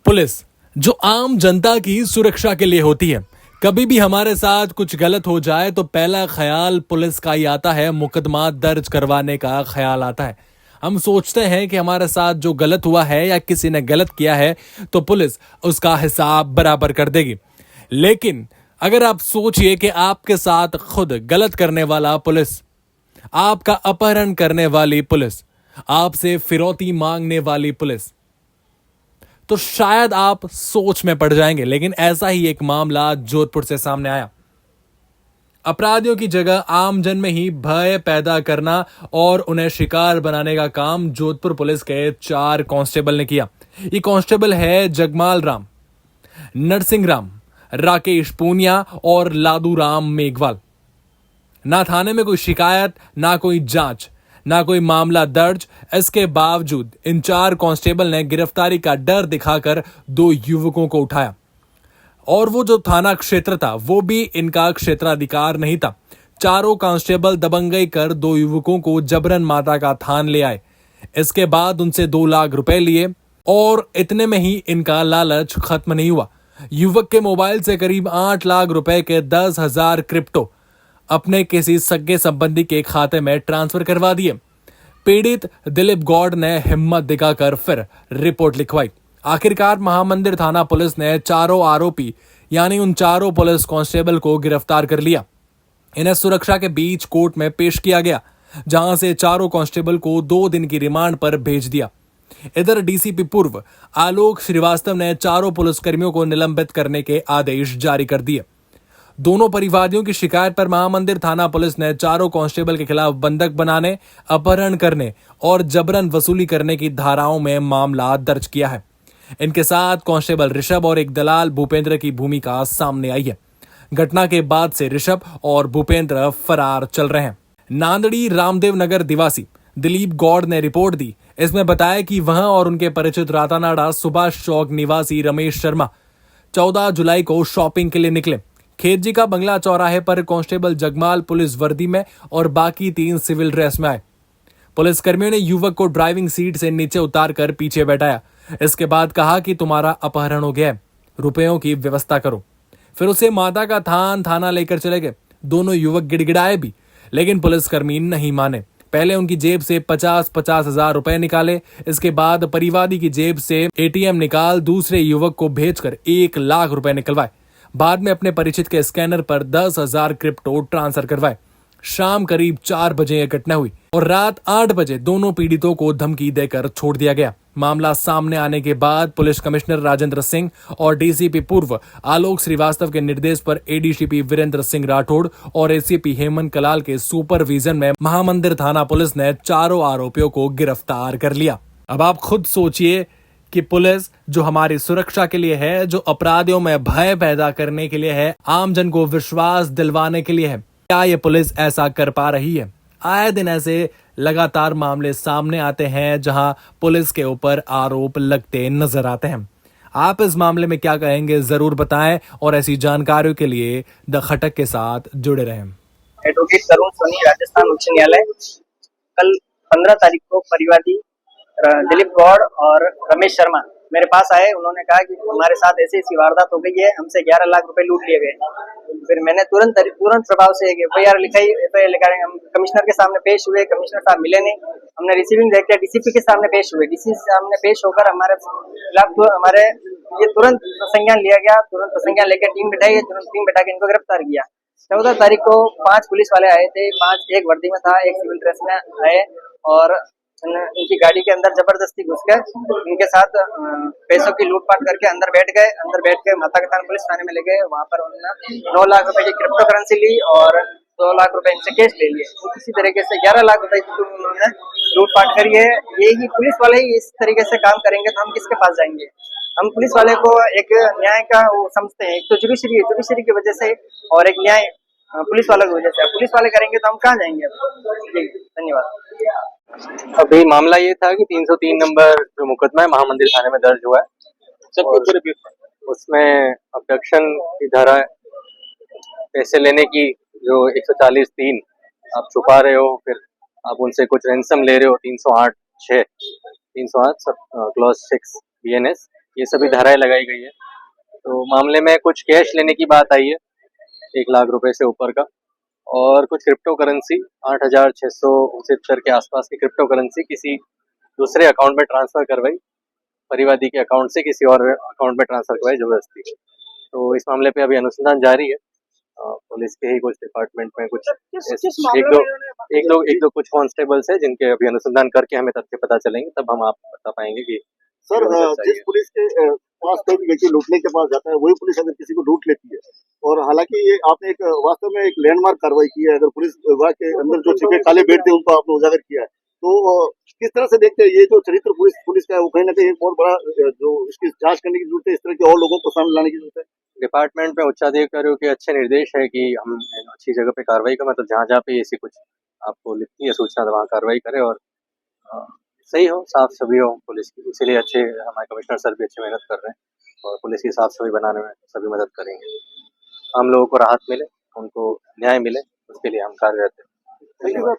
Police जो आम जनता की सुरक्षा के लिए होती है। कभी भी हमारे साथ कुछ गलत हो जाए तो पहला ख्याल पुलिस का ही आता है, मुकदमा दर्ज करवाने का ख्याल आता है। हम सोचते हैं कि हमारे साथ जो गलत हुआ है या किसी ने गलत किया है तो पुलिस उसका हिसाब बराबर कर देगी। लेकिन अगर आप सोचिए कि आपके साथ खुद गलत करने वाला पुलिस, आपका अपहरण करने वाली पुलिस, आपसे फिरौती मांगने वाली पुलिस, तो शायद आप सोच में पड़ जाएंगे। लेकिन ऐसा ही एक मामला जोधपुर से सामने आया। अपराधियों की जगह आमजन में ही भय पैदा करना और उन्हें शिकार बनाने का काम जोधपुर पुलिस के 4 कांस्टेबल ने किया। ये कांस्टेबल है जगमाल राम, नरसिंह राम, राकेश पूनिया और लादू राम मेघवाल। ना थाने में कोई शिकायत, ना कोई जांच, ना कोई मामला दर्ज। इसके बावजूद इन 4 कांस्टेबल ने गिरफ्तारी का डर दिखाकर 2 युवकों को उठाया। और वो जो थाना क्षेत्र था वो भी इनका क्षेत्राधिकार नहीं था। चारों कांस्टेबल दबंगई कर 2 युवकों को जबरन माता का थान ले आए। इसके बाद उनसे 2 लाख रुपए लिए और इतने में ही इनका लालच खत्म नहीं हुआ। युवक के मोबाइल से करीब 8 लाख रुपए के 10,000 क्रिप्टो अपने किसी सगे संबंधी के खाते में ट्रांसफर करवा दिए। पीड़ित दिलीप गौड़ ने हिम्मत दिखाकर फिर रिपोर्ट लिखवाई। आखिरकार महामंदिर थाना पुलिस ने चारों आरोपी यानी उन चारों पुलिस कांस्टेबल को गिरफ्तार कर लिया। इन्हें सुरक्षा के बीच कोर्ट में पेश किया गया, जहां से चारों कांस्टेबल को 2 दिन की रिमांड पर भेज दिया। इधर डीसीपी पूर्व आलोक श्रीवास्तव ने चारों पुलिसकर्मियों को निलंबित करने के आदेश जारी कर दिए। दोनों परिवादियों की शिकायत पर महामंदिर थाना पुलिस ने चारों कांस्टेबल के खिलाफ बंधक बनाने, अपहरण करने और जबरन वसूली करने की धाराओं में मामला दर्ज किया है। इनके साथ कांस्टेबल ऋषभ और एक दलाल भूपेंद्र की भूमिका सामने आई है। घटना के बाद से ऋषभ और भूपेंद्र फरार चल रहे हैं। नांदड़ी रामदेव नगर निवासी दिलीप गौड़ ने रिपोर्ट दी। इसमें बताया कि वह और उनके परिचित रातानाडा सुभाष चौक निवासी रमेश शर्मा 14 जुलाई को शॉपिंग के लिए निकले। खेतजी का बंगला चौराहे पर कांस्टेबल जगमाल पुलिस वर्दी में और बाकी 3 सिविल ड्रेस में आए। पुलिसकर्मियों ने युवक को ड्राइविंग सीट से नीचे उतारकर पीछे बैठाया। इसके बाद कहा कि तुम्हारा अपहरण हो गया है, रुपयों की व्यवस्था करो। फिर उसे माता का थाना लेकर चले गए। दोनों युवक गिड़गिड़ाए भी, लेकिन पुलिसकर्मी नहीं माने। पहले उनकी जेब से 50-50 हजार रुपए निकाले। इसके बाद परिवादी की जेब से एटीएम निकाल दूसरे युवक को भेजकर 1 लाख रुपए निकलवाए। बाद में अपने परिचित के स्कैनर पर 10,000 क्रिप्टो ट्रांसफर करवाए। शाम करीब 4 बजे यह घटना हुई और रात 8 बजे दोनों पीड़ितों को धमकी देकर छोड़ दिया गया। मामला सामने आने के बाद पुलिस कमिश्नर राजेंद्र सिंह और डीसीपी पूर्व आलोक श्रीवास्तव के निर्देश पर एडीसीपी वीरेंद्र सिंह राठौड़ और एसीपी हेमंत कलाल के सुपरविजन में महामंदिर थाना पुलिस ने चारों आरोपियों को गिरफ्तार कर लिया। अब आप खुद सोचिए कि पुलिस जो हमारी सुरक्षा के लिए है, जो अपराधियों में भय पैदा करने के लिए है, आमजन को विश्वास दिलवाने के लिए है, क्या ये पुलिस ऐसा कर पा रही है? आए दिन ऐसे लगातार मामले सामने आते हैं जहां पुलिस के ऊपर आरोप लगते नजर आते हैं। आप इस मामले में क्या कहेंगे जरूर बताएं और ऐसी जानकारियों के लिए द खटक के साथ जुड़े रहें। एडवोकेट तरुण सोनी, राजस्थान उच्च न्यायालय। कल 15 तारीख को परिवादी दिलीप गौड़ और रमेश शर्मा मेरे पास आए। उन्होंने कहा कि हमारे साथ ऐसी ऐसी वारदात हो गई है, हमसे 11 लाख रुपए लूट लिए गए। फिर मैंने तुरंत प्रभाव से एक एफआईआर लिखाई। एफआईआर लिखा हम कमिश्नर के सामने पेश हुए। कमिश्नर साहब मिले नहीं। हमने रिसीविंग देख लिया, डीसीपी के सामने पेश हुए। डीसी के सामने पेश होकर हमारे खिलाफ हमारे ये तुरंत संज्ञान लिया गया। तुरंत संज्ञान लेकर टीम बिठाई गई। तुरंत टीम बिठा के इनको गिरफ्तार किया। 14 तारीख को 5 पुलिस वाले आए थे। 5 एक वर्दी में था, एक सिविल ड्रेस में आए और इनकी गाड़ी के अंदर जबरदस्ती घुसकर इनके साथ पैसों की लूटपाट करके अंदर बैठ गए। अंदर बैठ के माता का पुलिस थाने में ले गए। वहां पर उन्होंने 9 लाख रुपए की क्रिप्टो करेंसी ली और 2 लाख रुपए इनसे कैश ले लिए। इसी तरीके से 11 लाख रुपए की उन्होंने लूटपाट करी है। यही पुलिस वाले ही इस तरीके से काम करेंगे तो हम किसके पास जाएंगे? हम पुलिस वाले को एक न्याय का वो समझते हैं। एक तो जुडिशरी की वजह से और एक न्याय पुलिस वालों की वजह से। पुलिस वाले करेंगे तो हम कहाँ जाएंगे? जी धन्यवाद। अभी मामला ये था कि 303 नंबर जो मुकदमा है महामंदिर थाने में दर्ज हुआ है और उसमें अबडक्शन की धारा, पैसे लेने की जो 140(3) आप छुपा रहे हो, फिर आप उनसे कुछ रैंसम ले रहे हो 308 क्लॉज 6 BNS, ये सभी धाराएं लगाई गई है। तो मामले में कुछ कैश लेने की बात आई है 1 लाख रुपए से ऊपर का, और कुछ क्रिप्टो करेंसी 8,669 के आसपास की क्रिप्टो करेंसी किसी दूसरे अकाउंट में ट्रांसफर करवाई, परिवादी के अकाउंट से किसी और अकाउंट में ट्रांसफर करवाई जबरदस्ती। तो इस मामले पे अभी अनुसंधान जारी है। पुलिस के ही कुछ डिपार्टमेंट में कुछ एक दो कुछ कांस्टेबल्स है जिनके अभी अनुसंधान करके हमें तथ्य पता चलेंगे, तब हम आपको बता पाएंगे कि सर जिस पुलिस के पास कोई भी व्यक्ति लूटने के पास जाता है, वही पुलिस अगर किसी को लूट लेती है, और हालांकि ये आपने एक वास्तव में एक लैंडमार्क कार्रवाई की है, अगर पुलिस विभाग के अंदर जो छिपे काले बेट थे उनको आपने उजागर किया है, तो किस तरह से देखते हैं ये जो चरित्र पुलिस का है, वो कहीं ना कहीं एक बहुत बड़ा जो इसकी जांच करने की जरूरत है, इस तरह के और लोगों को सामने लाने की जरूरत है। डिपार्टमेंट में उच्चाधिकारियों के अच्छे निर्देश है कि हम अच्छी जगह पे कार्रवाई करें, मतलब जहाँ जहाँ पे ऐसी कुछ आपको लिखती है सूचना तो वहाँ कार्रवाई करें, और सही हो, साफ सभी हो पुलिस की। इसीलिए अच्छे हमारे कमिश्नर सर भी अच्छी मेहनत कर रहे हैं और पुलिस की साफ सफाई बनाने में सभी मदद करेंगे। हम लोगों को राहत मिले, उनको न्याय मिले, उसके लिए हम कार्यरत हैं। धन्यवाद।